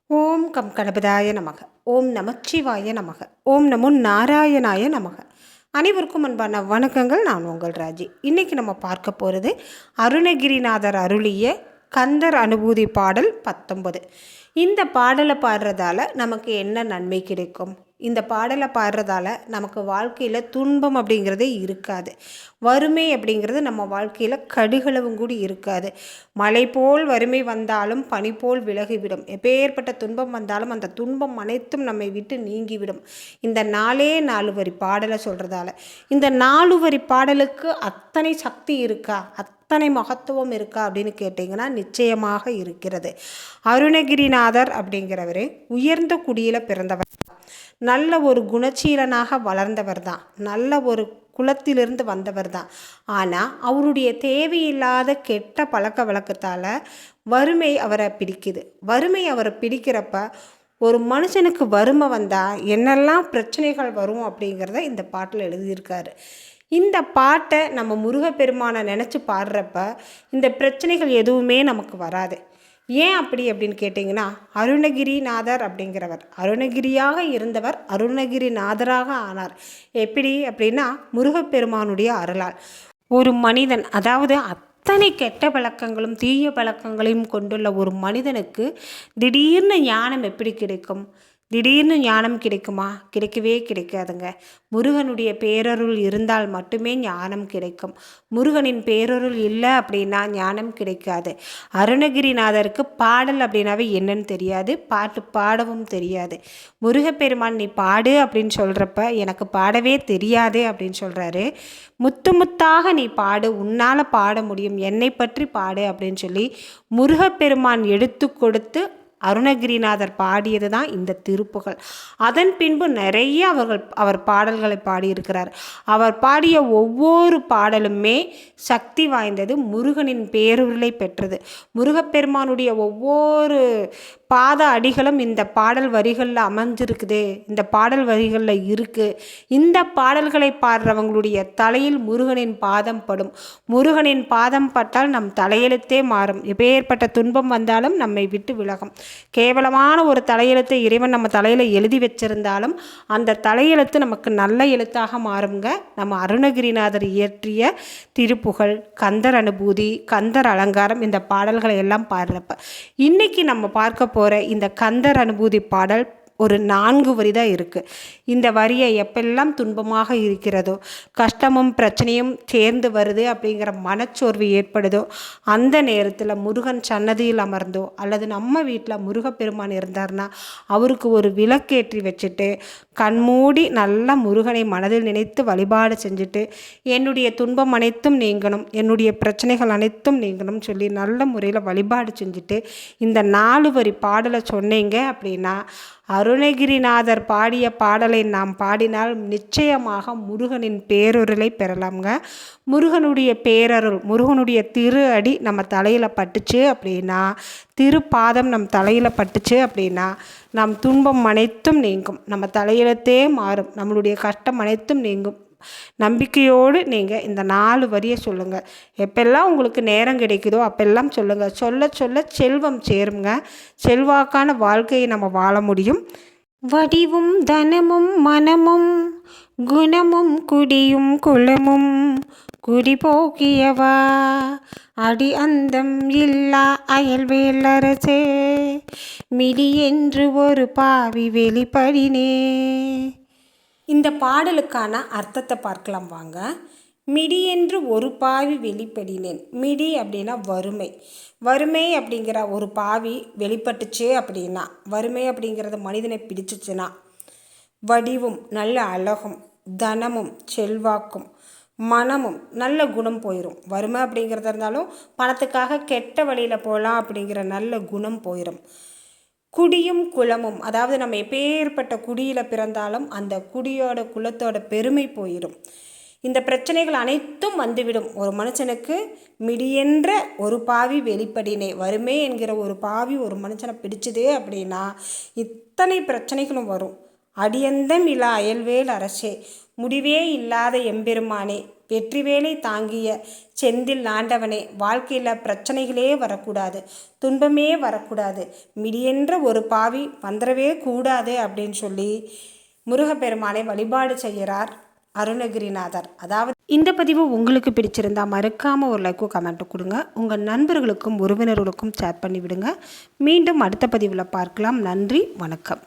ஓம் come கணபதாய நமக. ஓம் நமச்சிவாய நமக. ஓம் நமோ நாராயணாய நமக. அனைவருக்கும் அன்பான வணக்கங்கள். நான் உங்கள் ராஜி. இன்றைக்கி நம்ம பார்க்க போகிறது அருணகிரிநாதர் அருளிய கந்தர் அனுபூதி பாடல் 19. இந்த பாடலை பாடுறதால நமக்கு என்ன நன்மை கிடைக்கும்? இந்த பாடலை பாடுறதால நமக்கு வாழ்க்கையில் துன்பம் அப்படிங்கிறதே இருக்காது. வறுமை அப்படிங்கிறது நம்ம வாழ்க்கையில் கடுகளவும் கூடி இருக்காது. மழை போல் வறுமை வந்தாலும் பனி போல் விலகிவிடும். எப்பேற்பட்ட துன்பம் வந்தாலும் அந்த துன்பம் அனைத்தும் நம்மை விட்டு நீங்கிவிடும். இந்த 4 வரி பாடலை சொல்கிறதால இந்த 4 வரி பாடலுக்கு அத்தனை சக்தி இருக்கா, அத்தனை மகத்துவம் இருக்கா அப்படின்னு கேட்டிங்கன்னா நிச்சயமாக இருக்கிறது. அருணகிரிநாதர் அப்படிங்கிறவர் உயர்ந்த குடியில் பிறந்தவர், நல்ல ஒரு குணச்சீலனாக வளர்ந்தவர் தான், நல்ல ஒரு குலத்திலிருந்து வந்தவர் தான். ஆனால் அவருடைய தேவையில்லாத கெட்ட பழக்க வழக்கத்தால் வறுமை அவரை பிடிக்குது. வறுமை அவரை பிடிக்கிறப்ப ஒரு மனுஷனுக்கு வறுமை வந்தால் என்னெல்லாம் பிரச்சனைகள் வரும் அப்படிங்கிறத இந்த பாட்டில் எழுதியிருக்காரு. இந்த பாட்டை நம்ம முருகப்பெருமானை நினச்சி பாடுறப்ப இந்த பிரச்சனைகள் எதுவுமே நமக்கு வராது. ஏன் அப்படின்னு கேட்டிங்கன்னா, அருணகிரிநாதர் அப்படிங்கிறவர் அருணகிரியாக இருந்தவர் அருணகிரிநாதராக ஆனார். எப்படி அப்படின்னா, முருகப்பெருமானுடைய அருளால். ஒரு மனிதன், அதாவது அத்தனை கெட்ட பழக்கங்களும் தீய பழக்கங்களையும் கொண்டுள்ள ஒரு மனிதனுக்கு திடீர்னு ஞானம் எப்படி கிடைக்கும்? திடீர்னு ஞானம் கிடைக்குமா? கிடைக்கவே கிடைக்காதுங்க. முருகனுடைய பேரருள் இருந்தால் மட்டுமே ஞானம் கிடைக்கும். முருகனின் பேரருள் இல்லை அப்படின்னா ஞானம் கிடைக்காது. அருணகிரிநாதருக்கு பாடல் அப்படின்னாவே என்னன்னு தெரியாது, பாட்டு பாடவும் தெரியாது. முருகப்பெருமான் நீ பாடு அப்படின்னு சொல்கிறப்ப எனக்கு பாடவே தெரியாது அப்படின்னு சொல்கிறாரு. முத்து முத்தாக நீ பாடு, உன்னால் பாட முடியும், என்னை பற்றி பாடு அப்படின்னு சொல்லி முருகப்பெருமான் எடுத்து கொடுத்து அருணகிரிநாதர் பாடியது தான் இந்த திருப்புகழ். அதன் பின்பு நிறைய அவர் பாடல்களை பாடியிருக்கிறார். அவர் பாடிய ஒவ்வொரு பாடலுமே சக்தி வாய்ந்தது, முருகனின் பேருருளை பெற்றது. முருகப்பெருமானுடைய ஒவ்வொரு பாத அடிகளும் இந்த பாடல் வரிகளில் அமைஞ்சிருக்குது, இந்த பாடல் வரிகளில் இருக்குது. இந்த பாடல்களை பாடுறவங்களுடைய தலையில் முருகனின் பாதம் படும். முருகனின் பாதம் பட்டால் நம் தலையெழுத்தே மாறும். எப்பேற்பட்ட துன்பம் வந்தாலும் நம்மை விட்டு விலகும். கேவலமான ஒரு தலையெழுத்தை இறைவன் நம்ம தலையில் எழுதி வச்சிருந்தாலும் அந்த தலையெழுத்து நமக்கு நல்ல எழுத்தாக மாறுங்க. நம்ம அருணகிரிநாதர் இயற்றிய திருப்புகழ், கந்தர் அனுபூதி, கந்தர் அலங்காரம், இந்த பாடல்களை எல்லாம் பாடுறப்ப இன்னைக்கு நம்ம பார்க்க போகிற இந்த கந்தர் அனுபூதி பாடல் ஒரு 4 வரி தான் இருக்குது. இந்த வரியை எப்பெல்லாம் துன்பமாக இருக்கிறதோ, கஷ்டமும் பிரச்சனையும் சேர்ந்து வருது அப்படிங்கிற மனச்சோர்வு ஏற்படுதோ, அந்த நேரத்தில் முருகன் சன்னதியில் அமர்ந்தோ அல்லது நம்ம வீட்டில் முருகப்பெருமான் இருந்தார்னா அவருக்கு ஒரு விளக்கேற்றி வச்சுட்டு கண்மூடி நல்லா முருகனை மனதில் நினைத்து வழிபாடு செஞ்சுட்டு என்னுடைய துன்பம் அனைத்தும் நீங்கணும், என்னுடைய பிரச்சனைகள் அனைத்தும் நீங்கணும் சொல்லி நல்ல முறையில் வழிபாடு செஞ்சுட்டு இந்த 4 வரி பாடலை சொன்னீங்க அப்படின்னா அருணகிரிநாதர் பாடிய பாடலை நாம் பாடினால் நிச்சயமாக முருகனின் பேரருளை பெறலாம்ங்க. முருகனுடைய பேரருள், முருகனுடைய திரு அடி நம்ம தலையில் பட்டுச்சு அப்படின்னா, திருப்பாதம் நம் தலையில் பட்டுச்சு அப்படின்னா நம் துன்பம் அனைத்தும் நீங்கும், நம்ம தலையெழுத்தே மாறும், நம்மளுடைய கஷ்டம் அனைத்தும் நீங்கும். நம்பிக்கையோடு நீங்கள் இந்த 4 வரியை சொல்லுங்கள். எப்பெல்லாம் உங்களுக்கு நேரம் கிடைக்குதோ அப்பெல்லாம் சொல்லுங்கள். சொல்ல சொல்ல செல்வம் சேருங்க. செல்வாக்கான வாழ்க்கையை நம்ம வாழ முடியும். வடிவும் தனமும் மனமும் குணமும் குடியும் குலமும் குடிபோக்கியவா அடி அந்தம் இல்லா அயல்வேலரசே மிடி என்று ஒரு பாவி வெளிப்படினே. இந்த பாடலுக்கான அர்த்தத்தை பார்க்கலாம் வாங்க. மிடி என்று ஒரு பாவி வெளிப்படினேன். மிடி அப்படின்னா வறுமை. வறுமை அப்படிங்கிற ஒரு பாவி வெளிப்பட்டுச்சு அப்படின்னா, வறுமை அப்படிங்கிறது மனிதனை பிடிச்சிச்சுன்னா, வடிவும் நல்ல அழகும், தனமும் செல்வாக்கும், மனமும் நல்ல குணம் போயிடும். வறுமை அப்படிங்கிறத இருந்தாலும் பணத்துக்காக கெட்ட வழியில் போகலாம் அப்படிங்கிற நல்ல குணம் போயிடும். குடியும் குலமும், அதாவது நம்ம எப்பேற்பட்ட குடியில் பிறந்தாலும் அந்த குடியோட குலத்தோட பெருமை போயிடும். இந்த பிரச்சனைகள் அனைத்தும் வந்துவிடும். ஒரு மனுஷனுக்கு மிடியென்ற ஒரு பாவி வெளிப்படினே, வறுமை என்கிற ஒரு பாவி ஒரு மனுஷனை பிடிச்சதே அப்படின்னா இத்தனை பிரச்சனைகளும் வரும். அடியந்தம் இல்லா அயல்வேல் அரசே, முடிவே இல்லாத எம்பெருமானே, வெற்றிவேலை தாங்கிய செந்தில் ஆண்டவனே, வாழ்க்கையில் பிரச்சனைகளே வரக்கூடாது, துன்பமே வரக்கூடாது, மிடியென்ற ஒரு பாவி வந்துடவே கூடாது அப்படின்னு சொல்லி முருகப்பெருமானை வழிபாடு செய்கிறார் அருணகிரிநாதர். அதாவது இந்த பதிவு உங்களுக்கு பிடிச்சிருந்தால் மறக்காமல் ஒரு லைக்கும் கமெண்ட்டும் கொடுங்க. உங்கள் நண்பர்களுக்கும் உறவினர்களுக்கும் ஷேர் பண்ணி விடுங்க. மீண்டும் அடுத்த பதிவில் பார்க்கலாம். நன்றி, வணக்கம்.